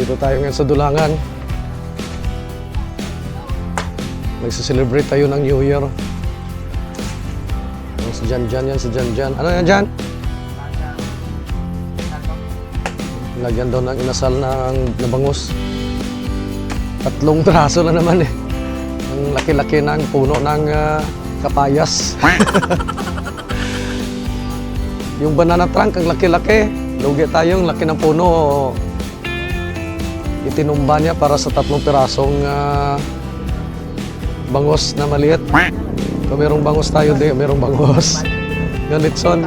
Dito tayo ngayon sa Dulangan. Magse-celebrate tayo ng New Year. Si Jan-Jan yan, si Jan-Jan. Ano yan, Jan? Lagyan daw ng inasal na bangus. 3 traso na naman eh. Ang laki-laki ng puno ng kapayas. Yung banana trunk, ang laki-laki. Lugi tayo, ang laki ng puno. Itinumba niya para sa 3 pirasong bangus na maliit. Kung merong bangus tayo, di, merong bangus. Yung litson.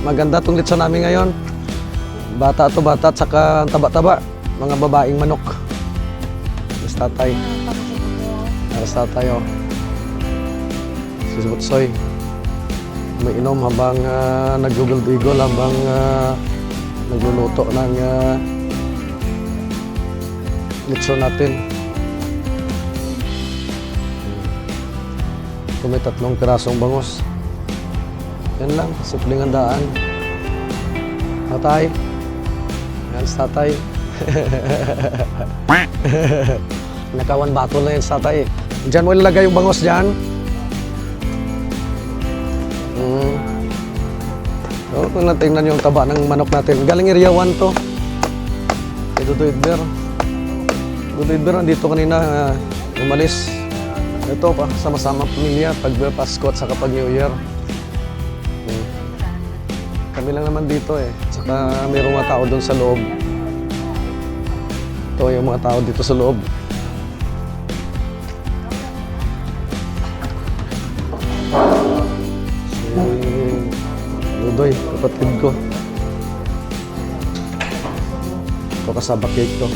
Maganda itong litson namin ngayon. Bata to bata at saka taba-taba. Mga babaeng manok. Aras tatay. Aras tatay, oh. Si Butsoy. May inom habang nag-gugol-igol, habang nagluluto ng litson natin. Kung may 3 pirasong bangus. Yan lang, simpleng handaan. Tatay. Yan sa tatay. Nakawan bato na yan sa tatay. Diyan mo ilalagay yung bangus dyan. So, kung natingnan yung taba ng manok natin. Galing Area 1 to. Si Dudoy Idber. Dudoy Idber nandito kanina umalis. Ito pa, sama-sama pamilya pag Pasko at saka pag New Year. Kami lang naman dito eh. Saka mayroong mga tao doon sa loob. Ito yung mga tao dito sa loob. Si Dudoy, kapatid ko. Ito kasaba cake to.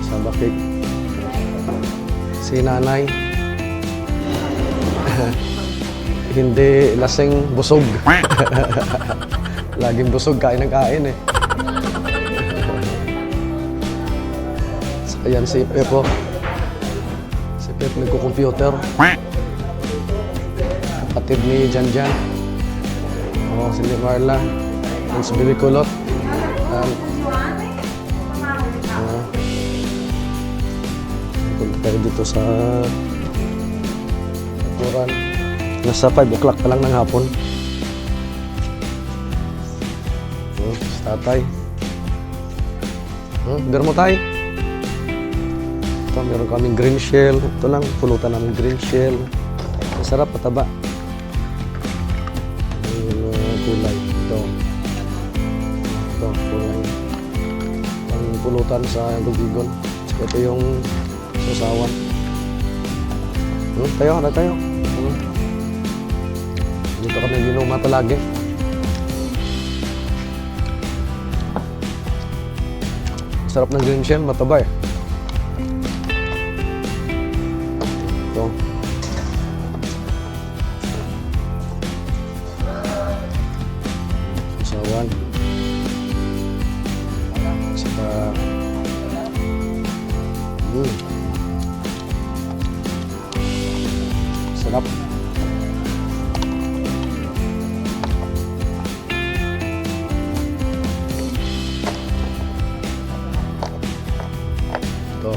Kasaba cake. Si nanay. Hindi lasing, busog. Laging busog, kain ng kain eh. Saka yan si Pepo. Si Pep nagko-computer. Kapatid ni Jan-Jan. Oh, si Marla. And si Bibi Kulot. Punta tayo dito sa Turan. Nasa 5 o'clock pa lang ng hapon. Sa tatay. Beer mo tayo. Ito, meron kaming green shell. Ito lang, pulutan namin green shell. Masarap, pataba. Kulay. Ito. Ito, kulay. Ang pulutan sa Gugigon. Ito yung susawan. Tayo, na tayo. Dito kami ginuma palagi. Sarap ng green shell, mataba eh. Ito. Susawan. Saka sarap. Ito.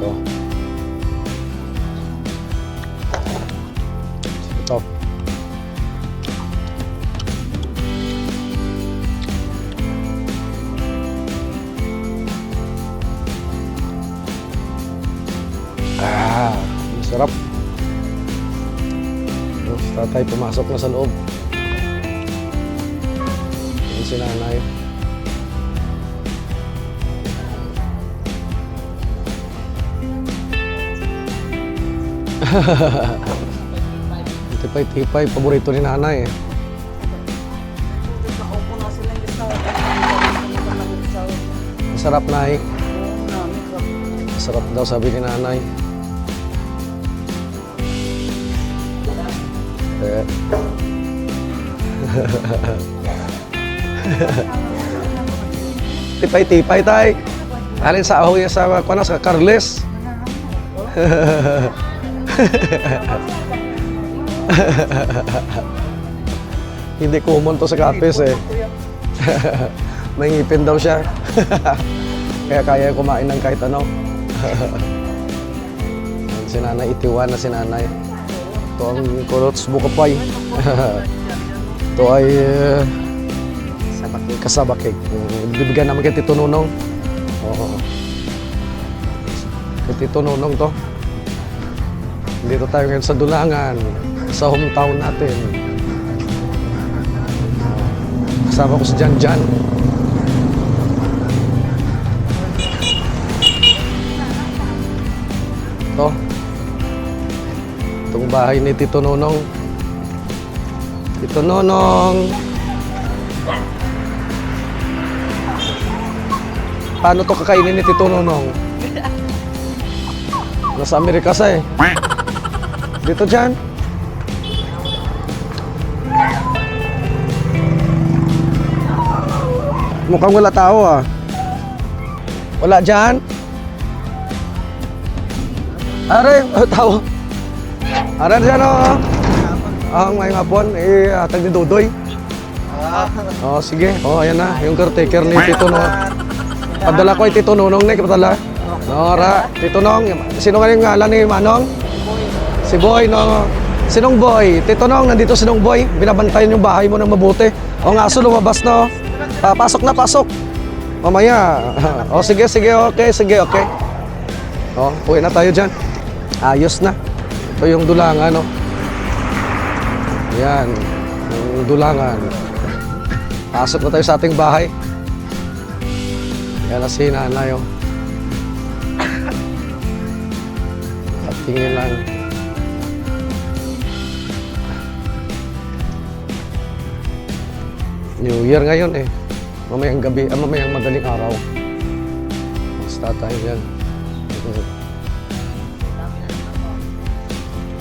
Ito. Ito. Sarap. Si tatay pumasok na sa loob. Yan si nanay. Tipay-tipay, paborito ni nanay eh. Masarap, nay. Masarap daw, sabi ni nanay. Tipay-tipay tay. Alin sa ahoy sa kuno sa Carles. Hindi common to sa kapis eh. May ngipin daw siya. Kaya kaya kumain ng kahit ano. Si nanay, itiwan na si nanay. Ito ang kulots bukapay. Ito ay kasabakik. Bibigyan naman kay Tito Nunong. Oo. Kay Tito Nunong to. Dito tayo ngayon sa Dulangan, sa hometown natin. Kasama ko si Jan Jan. Ito. Itong bahay ni Tito Nonong. Tito Nonong. Paano to kakainin ni Tito Nonong? Nasa Amerika sa eh. Dito dyan. Mukhang wala tao ah. Wala dyan. Are, tao. Are dyan oh. Ngayong hapon, atag ni Dudoy. Sige. Ayan na. Yung caretaker ni Tito Nonong. Padala ko ay Tito Nonong na ipadala. Nora, Tito Nong. Sino nga yung ngalan ni Manong? Si Boy, no? Sinong Boy? Tito Nong, nandito sinong Boy? Binabantayan yung bahay mo ng mabuti. O nga, aso lumabas, no? Pasok na, pasok. Mamaya. Sige, okay. Uwi na tayo dyan. Ayos na. Ito yung Dulangan, no? Yan. Yung Dulangan. Pasok na tayo sa ating bahay. Yan na si nanay, oh. At tingin lang. New Year ngayon eh. Mamayang gabi, mamayang madaling araw. Basta tayo yan.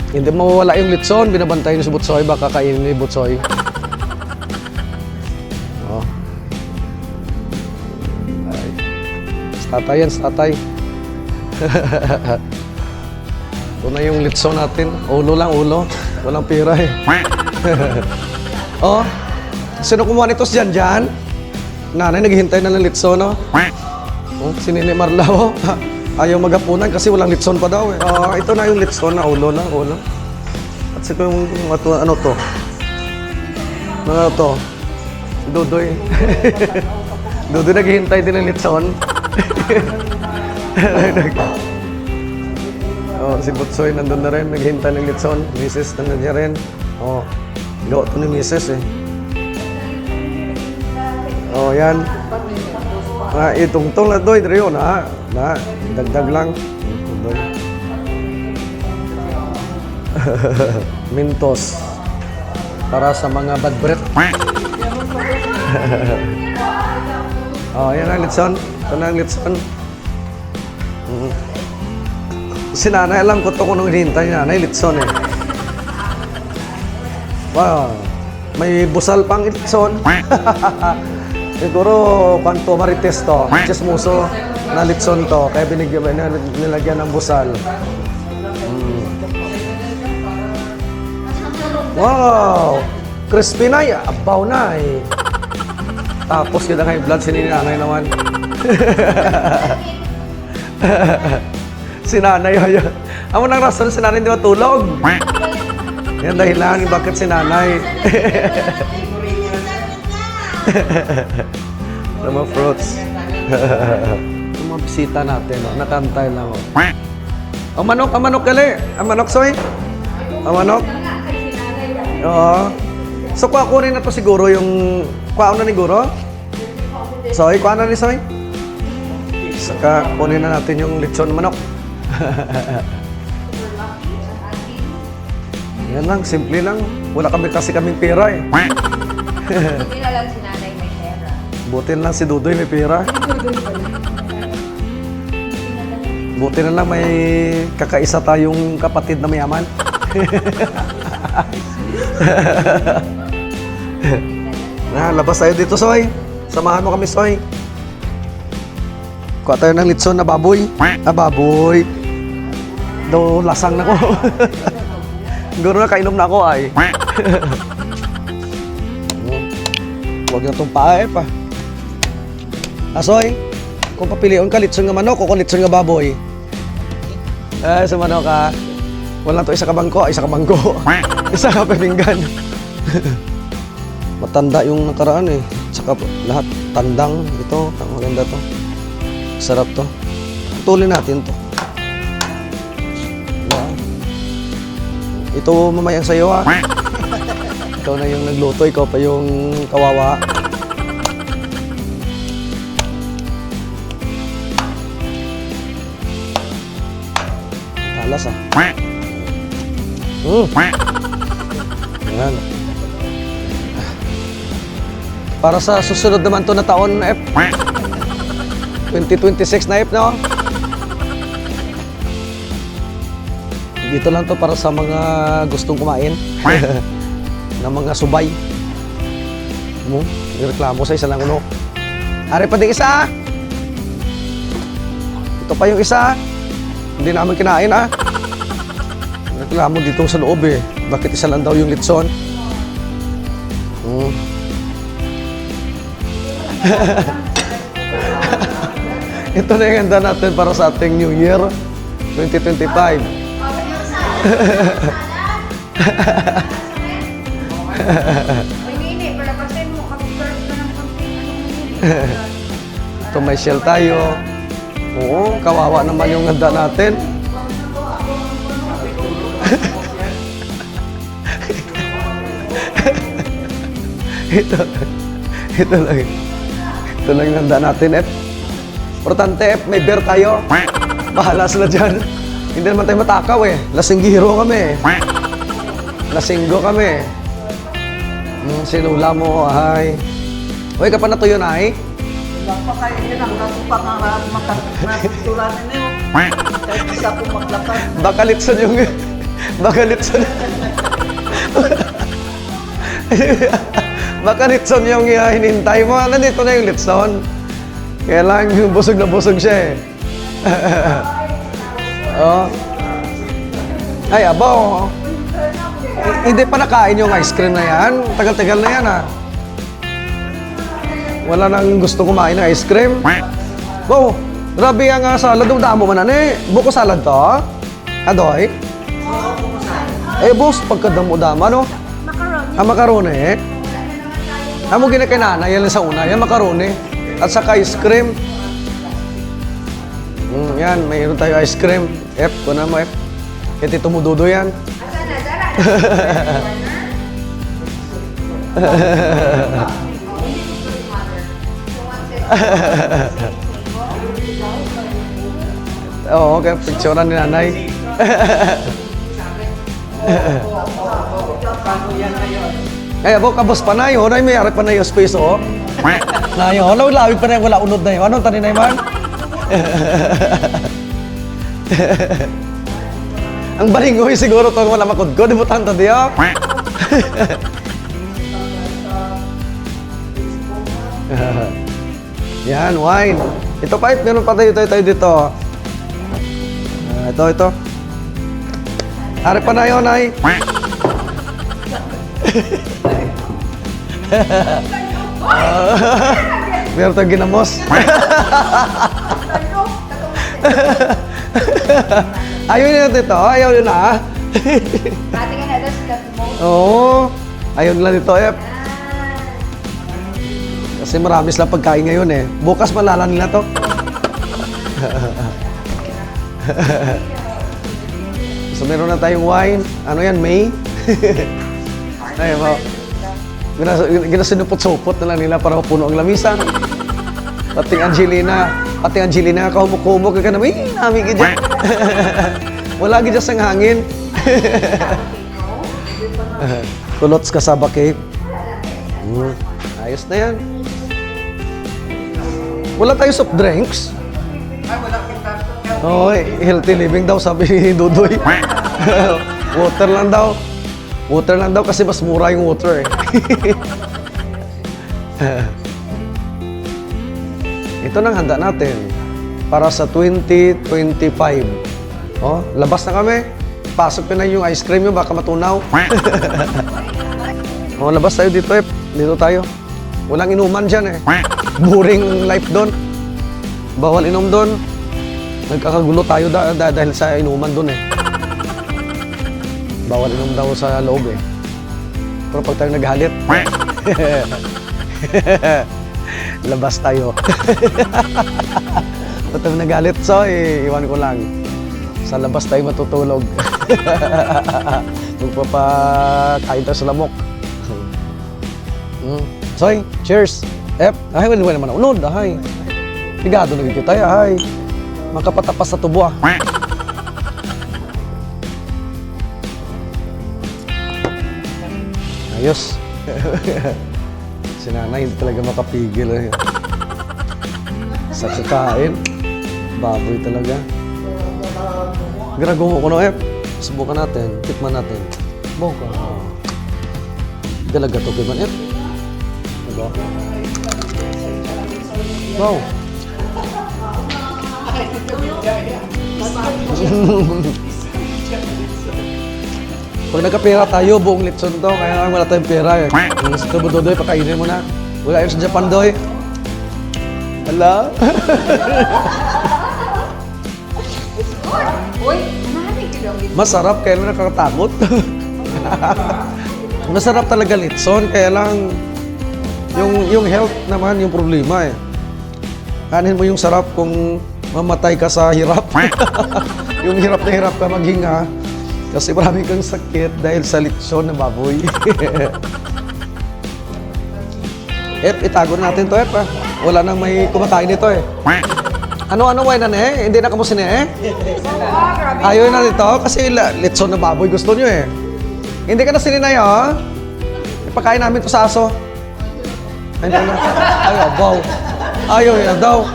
Hindi mawawala yung litson. Binabantay ni si Butsoy. Baka kainin ni Butsoy. Ay. Statay yan, statay. Ito na yung litson natin. Ulo lang, ulo. Walang pira eh. Sino kumuha nito si Jan? Nanay, naghihintay na ng litson, no? Si Nini Marla, oh. Ayaw magapunan kasi walang litson pa daw, eh. Ito na yung litson na ulo na, ulo. At siko yung, ano to? Ano to? Dudoy. Dudoy naghihintay din ng litson. Si Butsoy nandun na rin, naghihintay ng litson. Mrs. nandun niya rin. Gawa to ni Mrs. eh. Yan. Itungtong na doy, Drio, na. Dagdag lang. Mintos. Para sa mga bad breath. Yan ang litson. Ito na ang litson. Si nanay, alam ko ito kung nung hinihintay ni nanay, litson eh. Wow. May busal pang litson. Siguro, kanto marites to. Chismoso na litson to. Kaya nilagyan ng busal. Wow! Crispy na eh. Abaw na eh. Tapos kita kay blood, sininanay naman. Si nanay, yun. Amo nang rason, si nanay hindi matulog. Yan dahilan, bakit si nanay. Mga fruits. Yung mga bisita natin, nakantay lang. Ang manok kali. Ang manok, soy. Ang manok. Oo. So, kunin na to siguro yung... Kuha na ni Guro? Soy, kuha na ni Soy? Saka, kunin na natin yung lechon manok. Yan lang, simple lang. Wala kasi kaming pera eh. Buti na lang si nanay may pera. Buti na lang si Dudoy may pera. Buti na lang may kakaisa tayong kapatid na mayaman. Labas tayo dito, Soy. Samahan mo kami, Soy. Kuha tayo ng litson na baboy. Baboy. Do lasang na ko. Guro na kainom na ako ay. Huwag na itong paa pa. Asoy, kung papilion ka, litson nga manok o kung litson nga baboy. Sa manok ka. Wala to isa ka bangko, isa ka bangko. Isa ka pepinggan. Matanda yung nakaraan eh. Tsaka lahat tandang. Ito, maganda to. Sarap to. Putulin natin to. Wow. Ito mamayang sa'yo ha. Ikaw na yung nagluto, ikaw pa yung kawawa. Talas ah. Ayan. Para sa susunod naman to na taon, F. 2026 na F, no? Dito lang to para sa mga gustong kumain. ng mga subay. Mo, ireklamo sa isa lang ulo. Are pa ding isa. Ito pa yung isa. Hindi namin kinain ah. Reklamo dito sa loob eh. Bakit isa lang daw yung litson? Ito na yung handa natin para sa ating New Year 2025. Pinili, palabasin mo, kapag-serve ka ng konting Ito may shell tayo. Oo, kawawa naman yung handa natin. Ito lang. Ito lang yung handa natin, F. Importante, F, may beer tayo. Bahala sila dyan. Hindi naman tayo matakaw eh. Lasinggiro kami. Lasinggo kami. Sinula mo, ay. Uy, ka pa natuyo na, ay? Wala pa kayo yun ang natupak ang matutulanin niyo. Kahit isa po maglakad. Baka litson yung... Baka litson... Baka litson yung hinintay mo. Nandito na yung litson. Kaya lang yung busog na busog siya eh. Oh. Ay, abo. Hindi pa nakain yung ice cream na yan. Tagal-tagal na yan ah. Wala nang gusto kumain ng ice cream. Wow, grabe ang salad. Damo man na eh. Buko salad to? Adoy? Eh, boss, pagkadamo-dama, no? Macaroni. Macaroni eh. Amo ginakinana, yan lang sa una. Yan, macaroni. At saka ice cream. Yan, mayroon tayo ice cream. F, kuna mo F. Kaya Tito Mududo yan. Oo, kaya picturean ni nanay. Ay, abo, kabos pa na yun. Ay, may ari pa na yung space, oh. Na yun, lawig pa na yun. Wala unod na yun. Anong tanin na yun, man? Ang balingoy siguro to wala makudkod. Ibutan to diyo. Yan, wine. Ito pa, meron pa tayo dito. Ito. Ari pa na yun, ay. Meron tayong ginamos. Ayaw nyo dito, ayaw nyo na. Pati ka na doon sa mo. Oo, ayaw nila dito, F. Kasi marami silang pagkain ngayon eh. Bukas malala nila to. So meron na tayong wine. Ano yan, May? Ay, mo. Ginasinupot-supot na lang nila para mapuno ang lamisan. Pati Angelina, kahumok-humok ka na, may nami ka dyan. Wala ka dyan sang hangin. Kulots ka sa bakit. Ayos na yan. Wala tayong soft drinks. Ay, wala kita. Oo, healthy living daw, sabi ni Dudoy. Water lang daw. Water lang daw kasi mas mura yung water eh. Ito nang handa natin para sa 2025. Oh, labas na kami. Pasok na yung ice cream yung baka matunaw. Oh, labas tayo dito eh. Dito tayo. Walang inuman dyan eh. Boring life doon. Bawal inom doon. Nagkakagulo tayo dahil sa inuman doon eh. Bawal inom daw sa loob eh. Pero pag tayo naghalit, labas tayo. Pag tayo naghalit, so iwan ko lang. Sa labas tayo matutulog. Magpapakain tayo sa lamok. Soy, cheers. Ay, wala naman unod. Ay, pigado na kita. Ay, makapatapas sa tubo ah. Ayos. Si nanay hindi talaga makapigil eh. Sa kakain, baboy talaga. Garago ko na subukan natin, tikman natin. Boka. Dalaga to kay man Diba? Wow. Pag nagkapera tayo, buong litson to, kaya wala tayong pera eh. Yung sa tubo doy, pakainin mo na. Wala yun sa Japan doy. Hala? Uy, nahanay ka daw. Masarap, kaya lang nakakatakot. Masarap talaga litson, kaya lang yung health naman yung problema eh. Kanin mo yung sarap kung mamatay ka sa hirap. Yung hirap na hirap ka maghinga. Kasi marami kang sakit dahil sa litson na baboy. Itago natin to ha. Wala nang may kumakain nito eh. Ano why na Hindi na kamusin Grabe. Ayaw na nito kasi litson na baboy gusto nyo eh. Hindi ka na sininay ha. Ipakain namin to sa aso. Ay, ano? Ayaw, baw. Ayaw yan daw.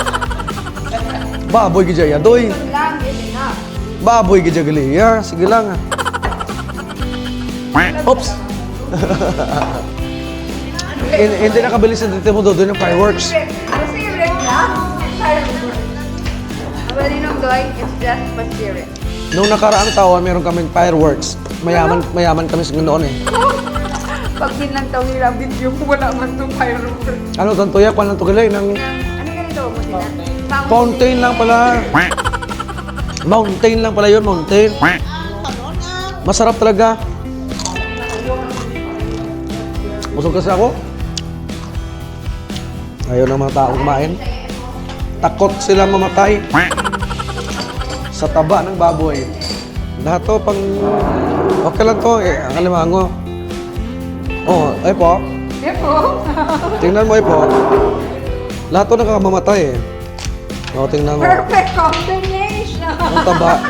Baboy gijaya doy. Lang, yun na. Baboy gijagaliya. Sige lang ah. Oops. Hindi nakabili sa dito mo doon ng fireworks. Kasi yung red lang. Abalinom doy, it's just pasirit. Nung nakaraang taon, meron kaming fireworks. Mayaman kami sa noon eh. Pag binantaw nila ang video mo, wala man itong fireworks. Ano, tantoya, kung anong tugilay ng Ano ganito mo sila? fountain lang pala. Mountain lang pala yun, mountain. Masarap talaga. Busog kasi ako. Ayaw ng mga taong kumain. Takot sila mamatay sa taba ng baboy. Lahat to pang... Okay lang to eh, ang alimango. Oh, ay po. Epo. Tingnan mo ay po. Lahat to nakakamamatay eh. Oh, tingnan mo. Perfect combination. Ang taba.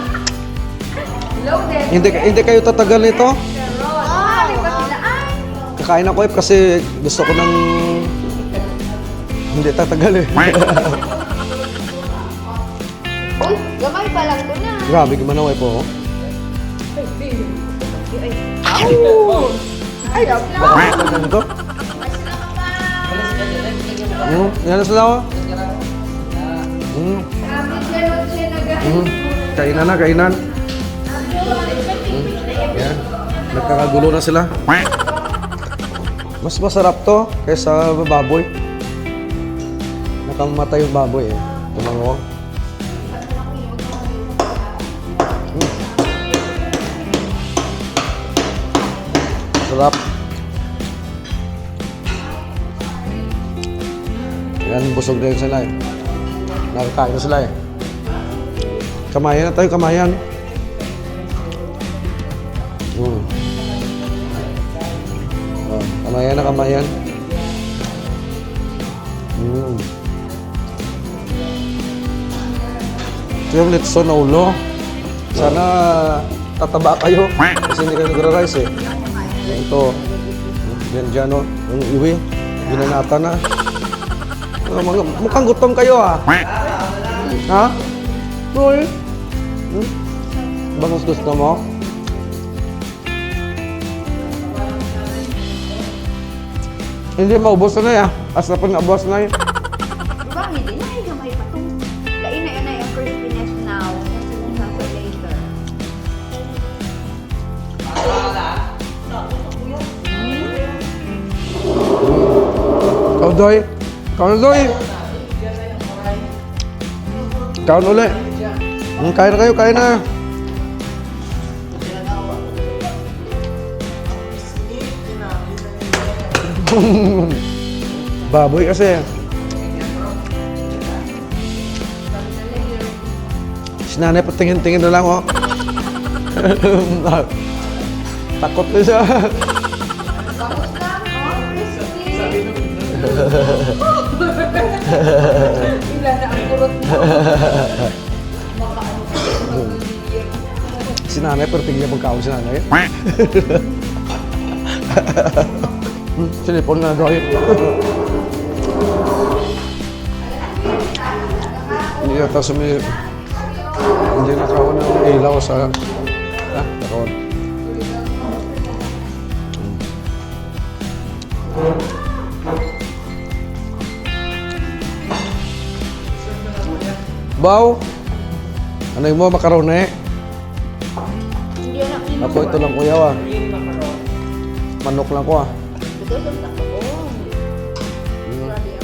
Loaded. Hindi kayo tatagal nito. Di ba sila? Ay! Kakain ako eh kasi gusto ko ng... Hindi tatagal eh. Uy, gamay pa lang ito na. Grabe gumanaw ay po. Ay, love lang. Baka tatagal nito. Yan na sila oh. Kainan na, kainan. Yan. Nagkakagulo na sila. Mas masarap to kaysa baboy. Nakamatay yung baboy eh. Tumango. Sarap. Yan, busog na yun sila eh. Nakakain na sila eh. Kamayan na tayo, kamayan. Oh, kamayan na, kamayan. Ito yung litson na ulo. Sana tataba kayo. Kasi hindi kayo nagra-rice eh. Ito. Yan dyan o. Yung iwi. Ginanata na. Mukhang gutom kayo ah. Ha? Roy? Bangus gusto mo? Hindi maubos na Asa pa naubos na Diba, hindi na ay gamay pa ito. Lain na yun ay ang crispiness now. Kasi kung saan sa later. Doy. Kaon na, Doy. Kaon ulit. Kain na kayo, kain na. Baboy kasi. Si nanay patingin-tingin na lang, oh. Takot na siya. Bangus lang, oh, crispy. Ilan na ang kurot mo. Si nanay, pero tingin niya pagkaon si nanay. Sinipon na doy. Hindi yata hindi nakawan ng ilaw sa... nakawan. Baw! Ano yung mo, makarone? Hindi na kinuha. Ako ito lang kuya, ah. Manok lang ko, ah. Ito sa takoon. Grabe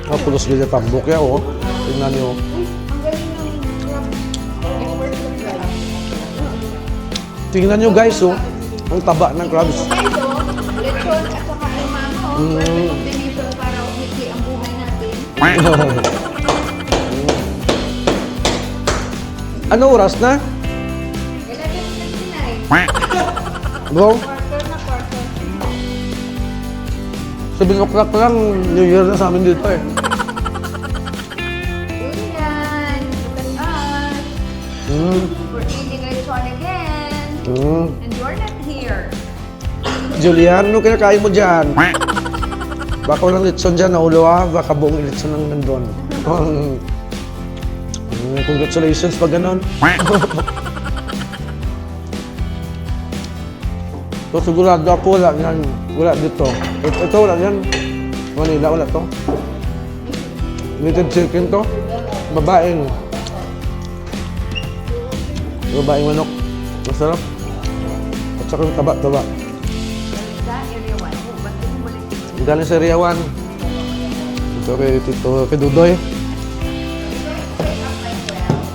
ang... Pulos ganyan tambok ya, oh. Tingnan niyo. Uy, ang galing ng crab. Expert sa crab. Tingnan niyo guys, oh. Ang taba ng crabs. Guys, oh, lechon at saka alimango. Perfect combination para umikli ang buhay natin. Ano oras na? 11:59. Bro, Quarter na quarter. 7 o'clock lang, New Year na sa amin dito eh. Yun yan. Look at us. We're eating lechon again. And you're not here. Julian, ano kinakain mo dyan? Baka walang litson dyan, naulo ah. Baka buong litson ang nandun. Congratulations pag ganon. So sigurado ako wala yan. Wala dito. Ito wala yan. Manila wala to. Little chicken to. Babaeng. Babaeng manok. Masarap. At saka yung taba-taba. Sa area 1. Oh, ba't ko bumalik? Galing sa Area 1. Ito kay Tito, kay Dudoy.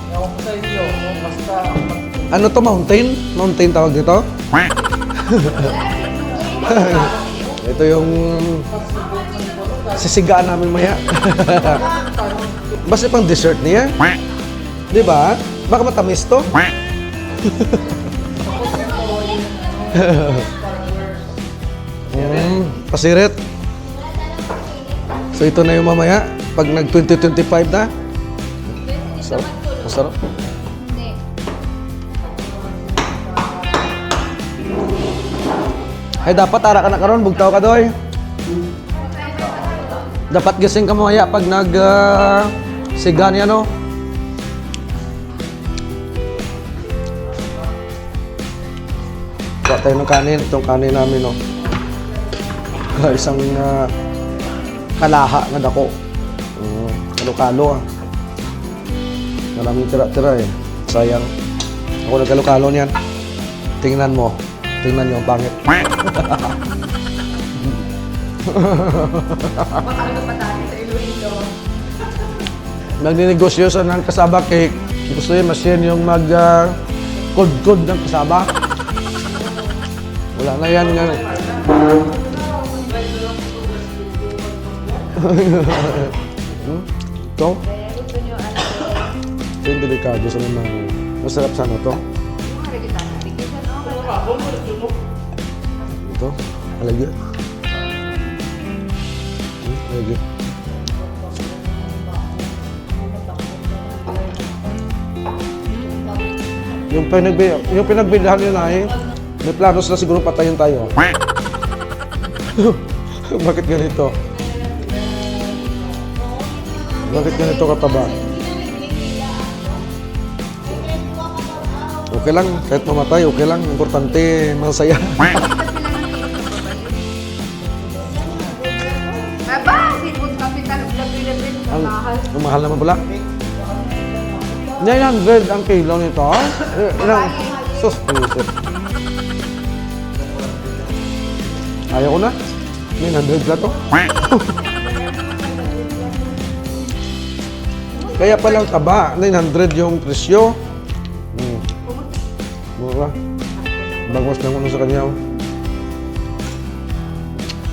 Ewan ko sa inyo, basta Ano to, mountain? Mountain tawag dito? Ito yung sisigaan namin maya. Basta pang dessert niya. Di ba? Baka matamis to. Pasirit. So ito na yung mamaya. Pag nag-2025 na. Masarap. Masarap. Hindi. Ay, dapat ara ka na karon, bugtaw ka doy. Dapat gising ka mamaya pag siga niya, no? Kuha tayo ng kanin. Itong kanin namin, no? Isang kalaha na dako. Kalo-kalo, ah. Maraming tira-tira, eh. Sayang. Ako nagkalo-kalo niyan. Tingnan mo. Tingnan niyo ang pangit. Baka ano pa tayo sa Iloilo. Nagninegosyo sa ng kasaba cake. Gusto niya mas-yan yung mag-kod-kod ng kasaba. Wala na yan nga. Ito? Gusto nyo ano? Ito yung delikado sa mga... Masarap sana to. Yung haragita na. Bigyan no? Ito. Halagi. Halagi. Yung pinagbilhan yun ay, may planos na siguro patayin tayo. Bakit ganito? Bakit ganito kataba? Okay lang, kahit mamatay, okay lang. Importante, masaya. Aba, seafood capital of the Philippines. Ang, Mahal. ang mahal naman pala. 900 ang kilo nito. Ilang? Sus, puso. Ayaw ko na. 900 na to. Kaya palang taba, 900 yung presyo. Mura. Bangos lang ano sa kanya.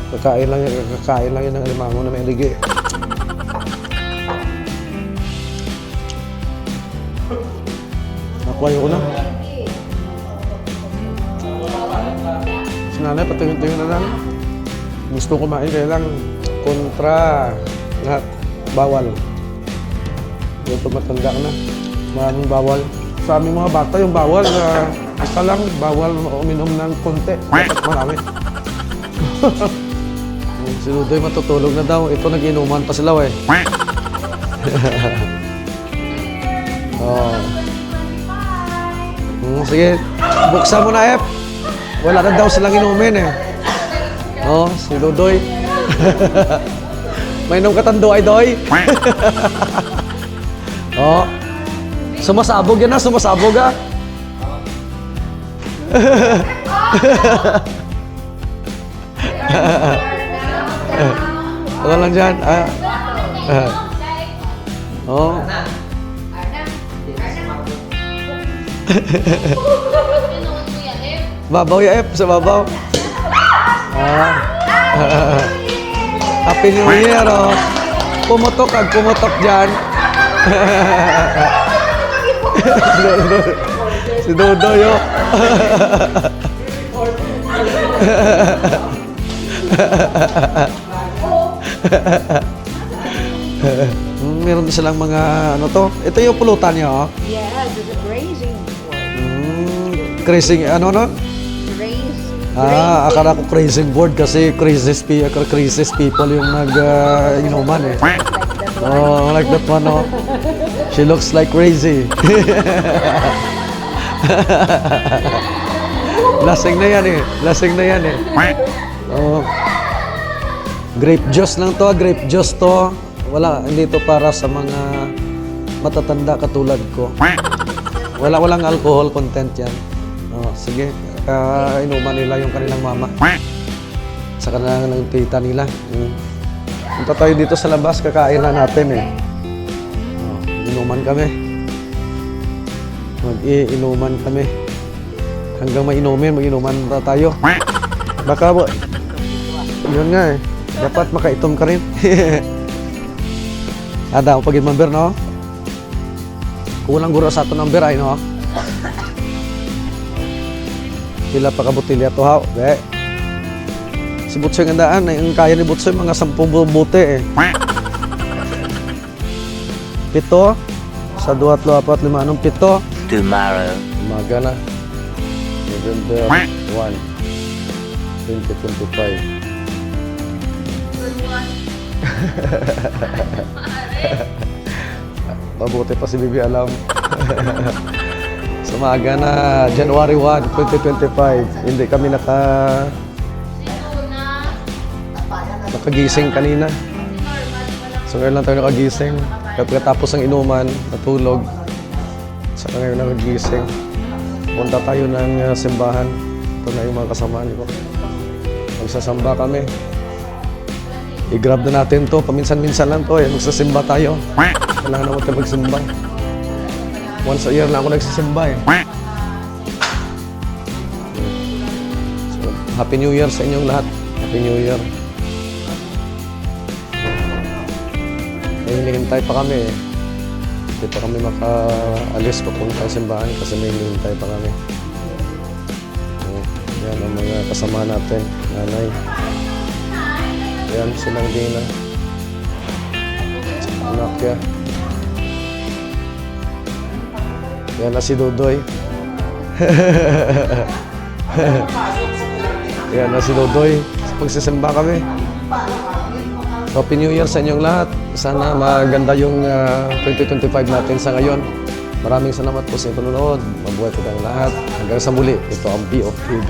Kakain lang yun ng alimango na may ligi. Nakuha ko na. Si nanay, patingin-tingin na lang. Gusto kumain, kaya lang kontra lahat. Bawal. Ito matanda ka na. Maraming bawal. Sa aming mga bata, yung bawal na isa lang, bawal uminom ng konti. Dapat marami. Si Ludoy matutulog na daw. Ito nag-inuman pa sila eh. Oh. Sige, buksan mo na F. Wala na daw silang inumin eh. Oh, si Ludoy. May inom ka tandoy, doy. Oh. Sumasabog yan na, sumasabog ah. Ano lang dyan? Oh. Babaw ya F, sa babaw. Happy New Year, oh. Pumutok dyan. Si Dodoy, oh. Meron din silang mga ano to. Ito yung pulutan niya, oh. Yes, it's a grazing board. Crazing, ano no? Akala ko crazing board kasi craziest people yung nag-inuman eh. Oh, like that one, oh. She looks like crazy. Lasing na yan eh. Oh. Grape juice lang to, grape juice to. Wala, hindi to para sa mga matatanda katulad ko. Walang alcohol content yan. Oh, sige, inuman nila yung kanilang mama. Sa kanilang tita nila. Punta tayo dito sa labas, kakain na natin eh. Oh, inuman kami. Mag-iinuman kami. Hanggang mag-inuman na tayo. Baka, yun nga eh. Dapat makaitom ka rin. Ada, pag number, no? Kulang guro sa ito number, ay, no? Pila pa kabutilya to, ha? Okay. Si Butsoy ang daan, ang kaya ni Butsoy, mga 10 buti, eh. 7, sa 2, 4, 5, 7. Tomorrow. Umaga na. November 1, 2025. Mabuti pa si Bibi alam. Sumaga na, January 1, 2025. Hindi kami nakagising kanina. So ngayon lang tayo nakagising. Pagkatapos ng inuman, natulog. Saka ngayon nakagising. Punta tayo ng simbahan. Ito na yung mga kasamaan ko. Magsasamba kami. I-grab na natin to. Paminsan-minsan lang to eh. Magsasimba tayo. Kailangan naman tayo magsimba. Once a year lang ako nagsisimba eh. So, Happy New Year sa inyong lahat. Happy New Year. May hinihintay pa kami eh. Hindi pa kami makaalis papunta sa simbahan kasi may hinihintay pa kami. Yan ang mga kasama natin. Nanay. Yan, silang Dina. Anak ya. Yan na si Dodoy. Yan na si Dodoy. Pagsisimba kami. Happy New Year sa inyong lahat. Sana maganda yung 2025 natin sa ngayon. Maraming salamat po sa panonood. Mabuhay po tayong lahat. Hanggang sa muli. Ito ang BOF TV.